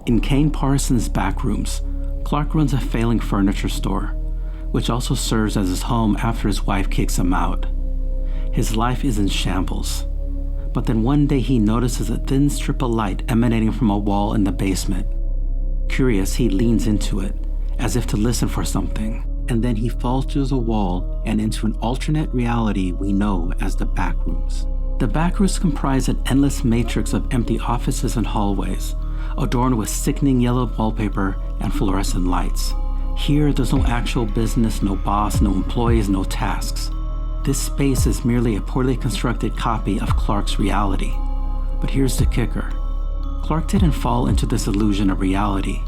In Kane Parsons Backrooms, Clark runs a failing furniture store, which also serves as his home after his wife kicks him out. His life is in shambles, but then one day he notices a thin strip of light emanating from a wall in the basement. Curious, he leans into it, as if to listen for something, and then he falls through the wall and into an alternate reality we know as the Backrooms. The Backrooms comprise an endless matrix of empty offices and hallways, adorned with sickening yellow wallpaper and fluorescent lights. Here, there's no actual business, no boss, no employees, no tasks. This space is merely a poorly constructed copy of Clark's reality. But here's the kicker. Clark didn't fall into this illusion of reality.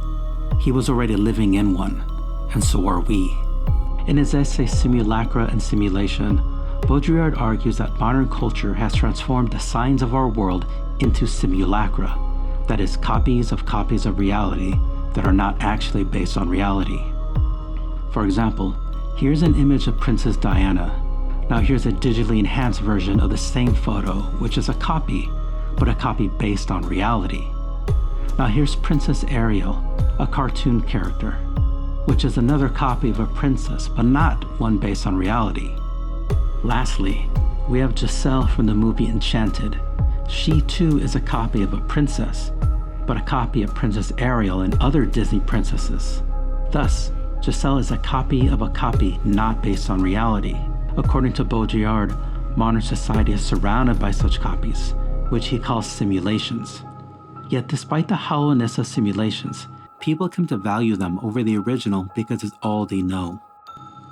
He was already living in one, and so are we. In his essay Simulacrum and Simulation, Baudrillard argues that modern culture has transformed the signs of our world into simulacra, that is, copies of reality that are not actually based on reality. For example, here's an image of Princess Diana. Now here's a digitally enhanced version of the same photo, which is a copy, but a copy based on reality. Now here's Princess Ariel, a cartoon character, which is another copy of a princess, but not one based on reality. Lastly, we have Giselle from the movie Enchanted. She too is a copy of a princess, but a copy of Princess Ariel and other Disney princesses. Thus, Giselle is a copy of a copy not based on reality. According to Baudrillard, modern society is surrounded by such copies, which he calls simulations. Yet despite the hollowness of simulations, people come to value them over the original because it's all they know.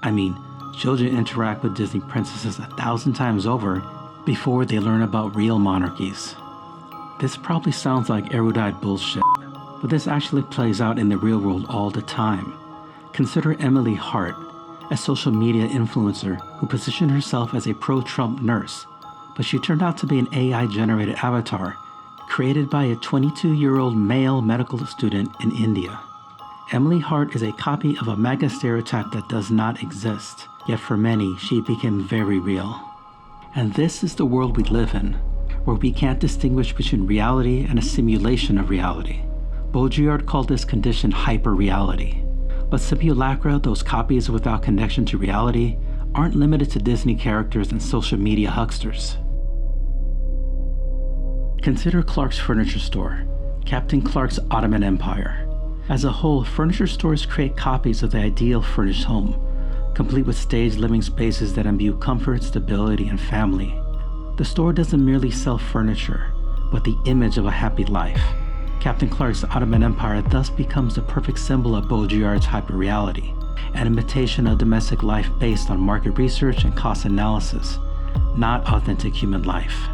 I mean, children interact with Disney princesses 1,000 times over before they learn about real monarchies. This probably sounds like erudite bullshit, but this actually plays out in the real world all the time. Consider Emily Hart, a social media influencer who positioned herself as a pro-Trump nurse, but she turned out to be an AI-generated avatar created by a 22-year-old male medical student in India. Emily Hart is a copy of a mega stereotype that does not exist, yet for many, she became very real. And this is the world we live in, where we can't distinguish between reality and a simulation of reality. Baudrillard called this condition hyper-reality. But simulacra, those copies without connection to reality, aren't limited to Disney characters and social media hucksters. Consider Clark's furniture store, Captain Clark's Ottoman Empire. As a whole, furniture stores create copies of the ideal furnished home, complete with staged living spaces that imbue comfort, stability, and family. The store doesn't merely sell furniture, but the image of a happy life. Captain Clark's Ottoman Empire thus becomes the perfect symbol of Baudrillard's hyperreality, an imitation of domestic life based on market research and cost analysis, not authentic human life.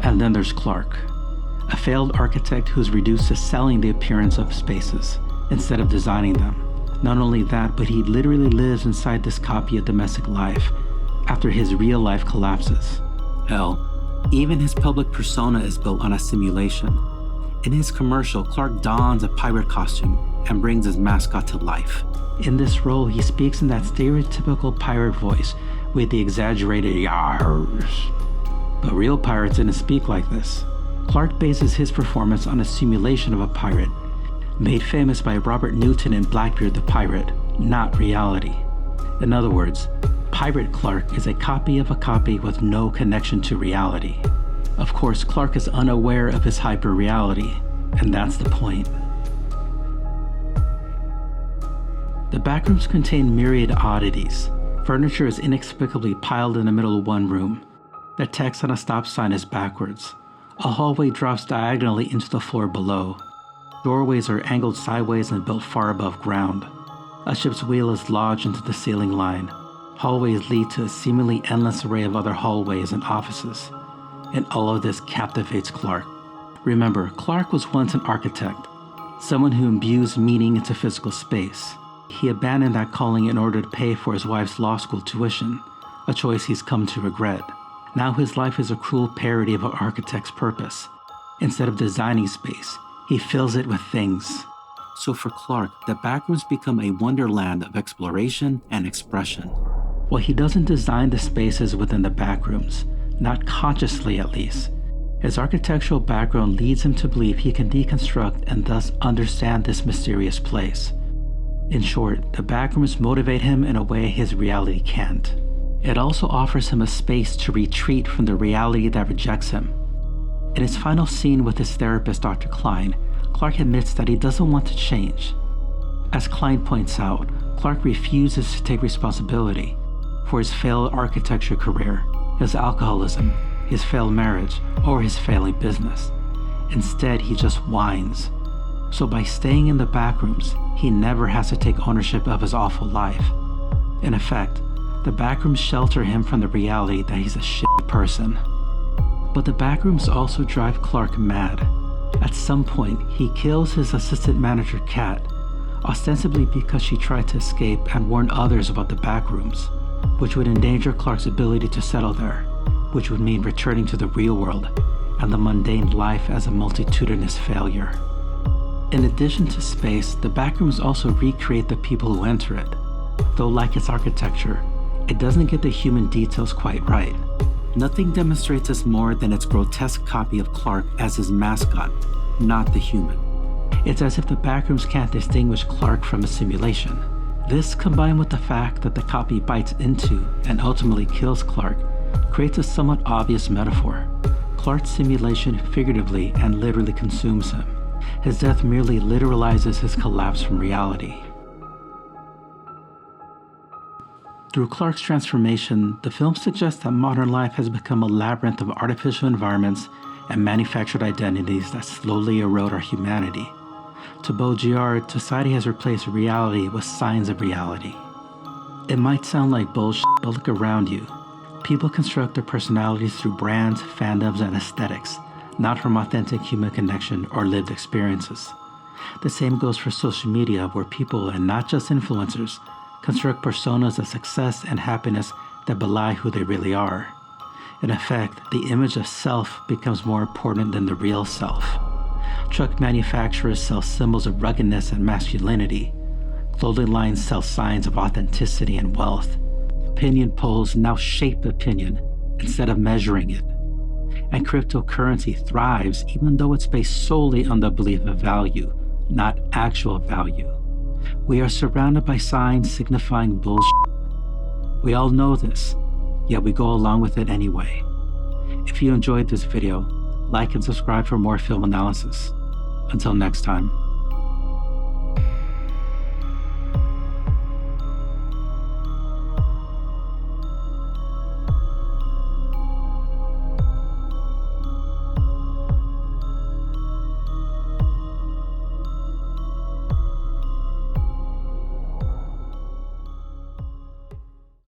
And then there's Clark, a failed architect who's reduced to selling the appearance of spaces instead of designing them. Not only that, but he literally lives inside this copy of domestic life after his real life collapses. Hell, even his public persona is built on a simulation. In his commercial, Clark dons a pirate costume and brings his mascot to life. In this role, he speaks in that stereotypical pirate voice with the exaggerated yars. But real pirates didn't speak like this. Clark bases his performance on a simulation of a pirate, made famous by Robert Newton in Blackbeard the Pirate, not reality. In other words, Pirate Clark is a copy of a copy with no connection to reality. Of course, Clark is unaware of his hyper-reality, and that's the point. The Backrooms contain myriad oddities. Furniture is inexplicably piled in the middle of one room. The text on a stop sign is backwards. A hallway drops diagonally into the floor below. Doorways are angled sideways and built far above ground. A ship's wheel is lodged into the ceiling line. Hallways lead to a seemingly endless array of other hallways and offices. And all of this captivates Clark. Remember, Clark was once an architect, someone who imbues meaning into physical space. He abandoned that calling in order to pay for his wife's law school tuition, a choice he's come to regret. Now his life is a cruel parody of an architect's purpose. Instead of designing space, he fills it with things. So for Clark, the Backrooms become a wonderland of exploration and expression. While he doesn't design the spaces within the Backrooms, not consciously at least, His architectural background leads him to believe he can deconstruct and thus understand this mysterious place. In short, the backrooms motivate him in a way his reality can't. It also offers him a space to retreat from the reality that rejects him. In his final scene with his therapist, Dr. Klein, Clark admits that he doesn't want to change. As Klein points out, Clark refuses to take responsibility for his failed architecture career, his alcoholism, his failed marriage, or his failing business. Instead, he just whines. So by staying in the backrooms, he never has to take ownership of his awful life. In effect, the backrooms shelter him from the reality that he's a shitty person. But the backrooms also drive Clark mad. At some point, he kills his assistant manager, Kat, ostensibly because she tried to escape and warn others about the backrooms, which would endanger Clark's ability to settle there, which would mean returning to the real world and the mundane life as a multitudinous failure. In addition to space, the backrooms also recreate the people who enter it, though like its architecture, it doesn't get the human details quite right. Nothing demonstrates this more than its grotesque copy of Clark as his mascot, not the human. It's as if the backrooms can't distinguish Clark from a simulation. This, combined with the fact that the copy bites into and ultimately kills Clark, creates a somewhat obvious metaphor. Clark's simulation figuratively and literally consumes him. His death merely literalizes his collapse from reality. Through Clark's transformation, the film suggests that modern life has become a labyrinth of artificial environments and manufactured identities that slowly erode our humanity. To Baudrillard, society has replaced reality with signs of reality. It might sound like bullshit, but look around you. People construct their personalities through brands, fandoms, and aesthetics, not from authentic human connection or lived experiences. The same goes for social media, where people, and not just influencers, construct personas of success and happiness that belie who they really are. In effect, the image of self becomes more important than the real self. Truck manufacturers sell symbols of ruggedness and masculinity. Clothing lines sell signs of authenticity and wealth. Opinion polls now shape opinion instead of measuring it. And cryptocurrency thrives even though it's based solely on the belief of value, not actual value. We are surrounded by signs signifying bullshit. We all know this, yet we go along with it anyway. If you enjoyed this video, like and subscribe for more film analysis. Until next time.